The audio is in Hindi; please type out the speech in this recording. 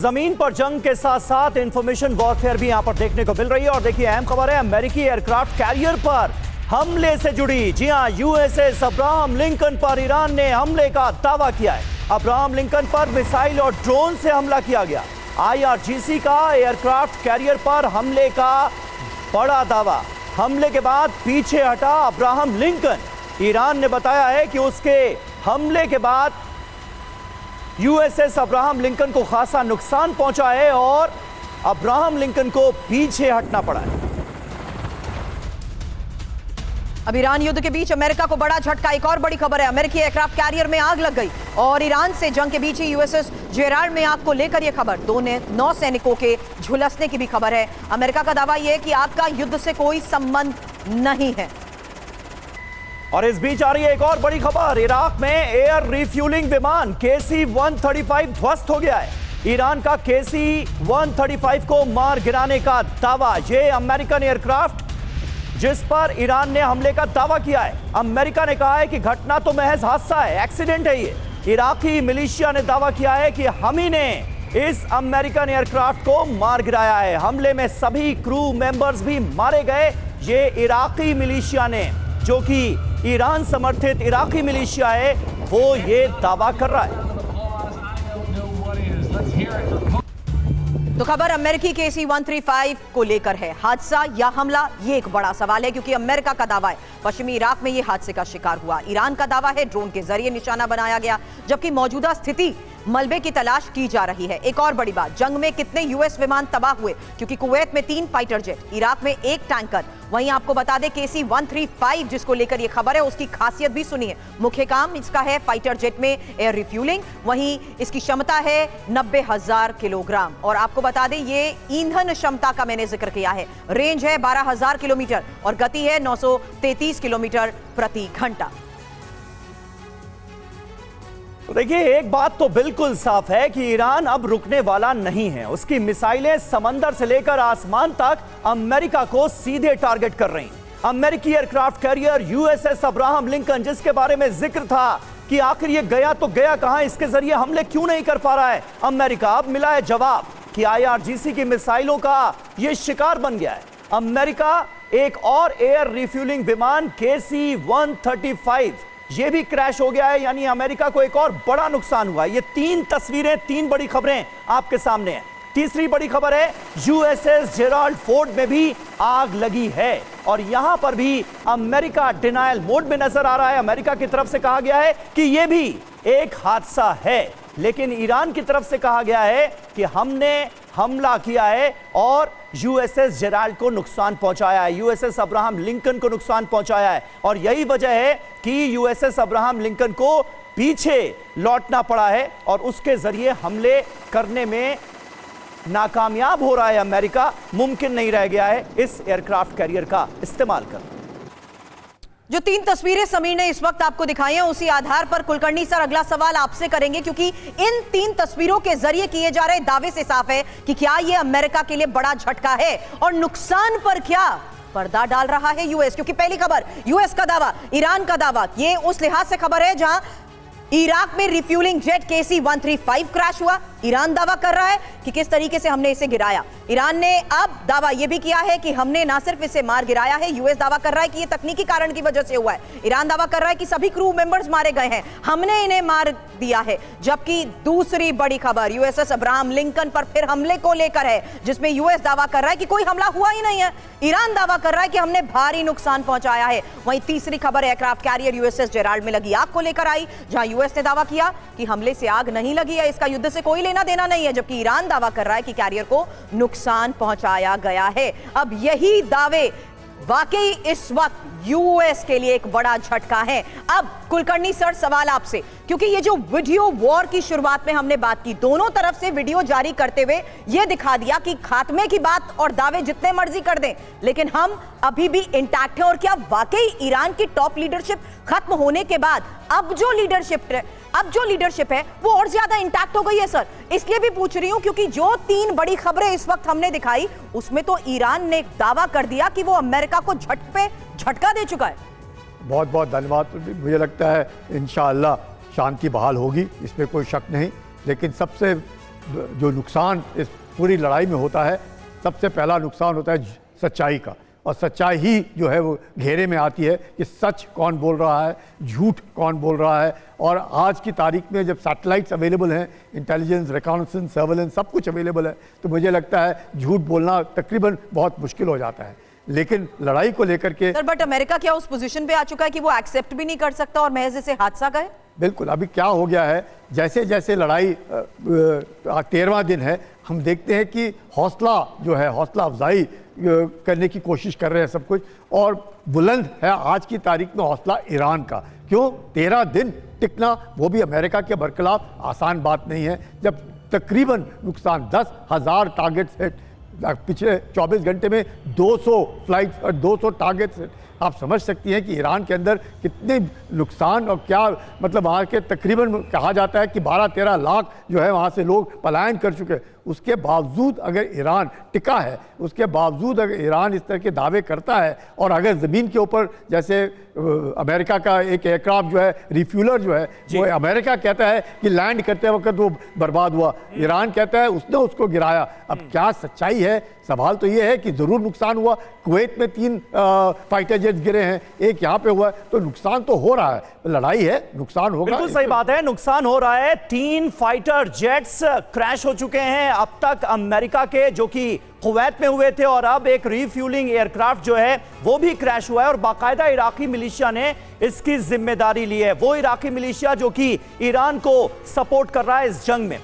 जमीन पर जंग के साथ साथ इंफॉर्मेशन वॉरफेयर भी यहां पर देखने को मिल रही है। और देखिए अहम खबर है, अमेरिकी एयरक्राफ्ट कैरियर पर हमले से जुड़ी। जी हां, यूएसएस अब्राहम लिंकन पर ईरान ने हमले का दावा किया है। अब्राहम लिंकन पर मिसाइल और ड्रोन से हमला किया गया। आईआरजीसी का एयरक्राफ्ट कैरियर पर हमले का बड़ा दावा। हमले के बाद पीछे हटा अब्राहम लिंकन। ईरान ने बताया है कि उसके हमले के बाद यूएसएस अब्राहम लिंकन को खासा नुकसान पहुंचा है और अब्राहम लिंकन को पीछे हटना पड़ा है। अब ईरान युद्ध के बीच अमेरिका को बड़ा झटका। एक और बड़ी खबर है, अमेरिकी एयरक्राफ्ट कैरियर में आग लग गई और ईरान से जंग के बीच ही यूएसएस जेराल्ड में आग को लेकर यह खबर। दो नौसैनिकों के झुलसने की भी खबर है। अमेरिका का दावा यह है कि आग का युद्ध से कोई संबंध नहीं है। और इस बीच आ रही है एक और बड़ी खबर, इराक में एयर रिफ्यूलिंग विमान KC-135 ध्वस्त हो गया है। ईरान का KC-135 को मार गिराने का दावा। यह अमेरिकन एयरक्राफ्ट जिस पर ईरान ने हमले का दावा किया है, अमेरिका ने कहा है कि घटना तो महज हादसा है, एक्सीडेंट है ये। इराकी मिलिशिया ने दावा किया है कि हम ही ने इस अमेरिकन एयरक्राफ्ट को मार गिराया है। हमले में सभी क्रू मेंबर्स भी मारे गए। ये इराकी मिलिशिया ने, जो कि ईरान समर्थित इराकी मिलिशिया है, वो ये दावा कर रहा है। तो खबर अमेरिकी KC-135 को लेकर है। हादसा या हमला, ये एक बड़ा सवाल है, क्योंकि अमेरिका का दावा है पश्चिमी इराक में ये हादसे का शिकार हुआ। ईरान का दावा है ड्रोन के जरिए निशाना बनाया गया, जबकि मौजूदा स्थिति मलबे की तलाश की जा रही है। एक और बड़ी बात, जंग में कितने यूएस विमान तबाह हुए, क्योंकि कुवैत में 3 फाइटर जेट, इराक में 1 टैंकर। वहीं आपको बता दें KC-135 जिसको लेकर यह खबर है, उसकी खासियत भी सुनिए। मुख्य काम इसका है फाइटर जेट में एयर रिफ्यूलिंग। वहीं इसकी क्षमता है 90,000 किलोग्राम। और आपको बता दें ये ईंधन क्षमता का मैंने जिक्र किया है। रेंज है 12,000 किलोमीटर और गति है 933 किलोमीटर प्रति घंटा। तो देखिए, एक बात तो बिल्कुल साफ है कि ईरान अब रुकने वाला नहीं है। उसकी मिसाइलें समंदर से लेकर आसमान तक अमेरिका को सीधे टारगेट कर रही हैं। अमेरिकी aircraft carrier USS Abraham Lincoln, जिसके बारे में जिक्र था कि आखिर ये गया तो गया कहां, इसके जरिए हमले क्यों नहीं कर पा रहा है अमेरिका, अब मिला है जवाब कि आईआरजीसी की मिसाइलों का ये शिकार बन गया है। अमेरिका एक और एयर रिफ्यूलिंग विमान KC-135 ये भी क्रैश हो गया है, यानी अमेरिका को एक और बड़ा नुकसान हुआ है। ये 3 तस्वीरें, 3 बड़ी खबरें आपके सामने हैं। तीसरी बड़ी खबर है, यूएसएस जेराल्ड फोर्ड में भी आग लगी है और यहां पर भी अमेरिका डिनायल मोड में नजर आ रहा है। अमेरिका की तरफ से कहा गया है कि यह भी एक हादसा है, लेकिन ईरान की तरफ से कहा गया है कि हमने हमला किया है और यूएसएस जेराल्ड को नुकसान पहुंचाया है, यूएसएस अब्राहम लिंकन को नुकसान पहुंचाया है। और यही वजह है कि यूएसएस अब्राहम लिंकन को पीछे लौटना पड़ा है और उसके जरिए हमले करने में नाकामयाब हो रहा है अमेरिका। मुमकिन नहीं रह गया है इस एयरक्राफ्ट कैरियर का इस्तेमाल करना। जो 3 तस्वीरें समीर ने इस वक्त आपको दिखाई हैं, उसी आधार पर कुलकर्णी सर अगला सवाल आपसे करेंगे, क्योंकि इन 3 तस्वीरों के जरिए किए जा रहे दावे से साफ है कि क्या यह अमेरिका के लिए बड़ा झटका है और नुकसान पर क्या पर्दा डाल रहा है यूएस। क्योंकि पहली खबर यूएस का दावा, ईरान का दावा, ये उस लिहाज से खबर है जहां इराक में रिफ्यूलिंग जेट KC-135 क्रैश हुआ। ईरान दावा कर रहा है कि किस तरीके से हमने इसे गिराया। ईरान ने अब दावा यह भी किया है कि हमने ना सिर्फ इसे मार गिराया है, यूएस दावा कर रहा है कि यह तकनीकी कारण की वजह से हुआ है। ईरान दावा कर रहा है कि सभी क्रू मेंबर्स मारे गए हैं, हमने इन्हें मार दिया है। जबकि दूसरी बड़ी खबर यूएसएस अब्राहम लिंकन पर फिर हमले को लेकर है, जिसमें यूएस दावा कर रहा है कि कोई हमला हुआ ही नहीं है, ईरान दावा कर रहा है कि हमने भारी नुकसान पहुंचाया है। वहीं तीसरी खबर एयरक्राफ्ट कैरियर यूएसएस जेराल्ड में लगी आग को लेकर आई, जहां यूएस ने दावा किया कि हमले से आग नहीं लगी है, इसका युद्ध से कोई लेना देना नहीं है, जबकि ईरान दावा कर रहा है कि कैरियर को नुकसान पहुंचाया गया है। अब यही दावे वाकई इस वक्त यूएस के लिए एक बड़ा झटका है। अब कुलकर्णी सर सवाल आपसे, क्योंकि ये जो वीडियो वॉर की शुरुआत में हमने बात की, दोनों तरफ से वीडियो जारी करते हुए यह दिखा दिया कि खात्मे की बात और दावे जितने मर्जी कर दें, लेकिन हम अभी भी इंटैक्ट हैं। और क्या वाकई ईरान की टॉप लीडरशिप खत्म होने के बाद अब जो लीडरशिप है वो और ज्यादा इंटैक्ट हो गई है सर? इसलिए भी पूछ रही हूं क्योंकि जो 3 बड़ी खबरें इस वक्त हमने दिखाई, उसमें तो ईरान ने दावा कर दिया कि वो अमेरिका को झटका दे चुका है। बहुत बहुत धन्यवाद। मुझे लगता है इंशाअल्लाह शांति बहाल होगी, इसमें कोई शक नहीं। लेकिन सबसे जो नुकसान इस पूरी लड़ाई में होता है, सबसे पहला नुकसान होता है सच्चाई का। और सच्चाई ही जो है वो घेरे में आती है कि सच कौन बोल रहा है, झूठ कौन बोल रहा है। और आज की तारीख में जब सैटेलाइट्स अवेलेबल हैं, इंटेलिजेंस, रिकॉनेसेंस, सर्वेलेंस सब कुछ अवेलेबल है, तो मुझे लगता है झूठ बोलना तकरीबन बहुत मुश्किल हो जाता है। लेकिन लड़ाई को लेकर के सर, बट अमेरिका क्या उस पोजीशन पे आ चुका है कि वो एक्सेप्ट भी नहीं कर सकता और महज इसे हादसा कहे? बिल्कुल। अभी क्या हो गया है, जैसे जैसे लड़ाई 13वां दिन है, हम देखते हैं कि हौसला जो है, हौसला अफजाई करने की कोशिश कर रहे हैं सब कुछ। और बुलंद है आज की तारीख में हौसला ईरान का। क्यों? 13 दिन टिकना, वो भी अमेरिका के बरखिलाफ, आसान बात नहीं है। जब तकरीबन नुकसान 10,000 टारगेट्स हिट, पिछले 24 घंटे में 200 फ्लाइट्स और 200 टारगेट्स हिट, आप समझ सकती हैं कि ईरान के अंदर कितने नुकसान और क्या, मतलब वहाँ के तकरीबन कहा जाता है कि 12-13 लाख जो है वहाँ से लोग पलायन कर चुके हैं। उसके बावजूद अगर ईरान टिका है, उसके बावजूद अगर ईरान इस तरह के दावे करता है, और अगर ज़मीन के ऊपर जैसे अमेरिका का एक एयरक्राफ्ट जो है, रिफ्यूलर जो है, वो अमेरिका कहता है कि लैंड करते वक्त वो बर्बाद हुआ, ईरान कहता है उसने उसको गिराया। अब क्या सच्चाई है? सवाल तो ये है कि ज़रूर नुकसान हुआ। कुवैत में 3 फाइटर जेट्स गिरे हैं, एक यहाँ पे हुआ, तो नुकसान तो हो रहा है। लड़ाई है, नुकसान होगा। बिल्कुल सही बात है, नुकसान हो रहा है। 3 फाइटर जेट्स क्रैश हो चुके हैं अब तक अमेरिका के, जो कि कुवैत में हुए थे, और अब एक रीफ्यूलिंग एयरक्राफ्ट जो है वो भी क्रैश हुआ है। और बाकायदा इराकी मिलिशिया ने इसकी जिम्मेदारी ली है, वो इराकी मिलिशिया जो कि ईरान को सपोर्ट कर रहा है इस जंग में।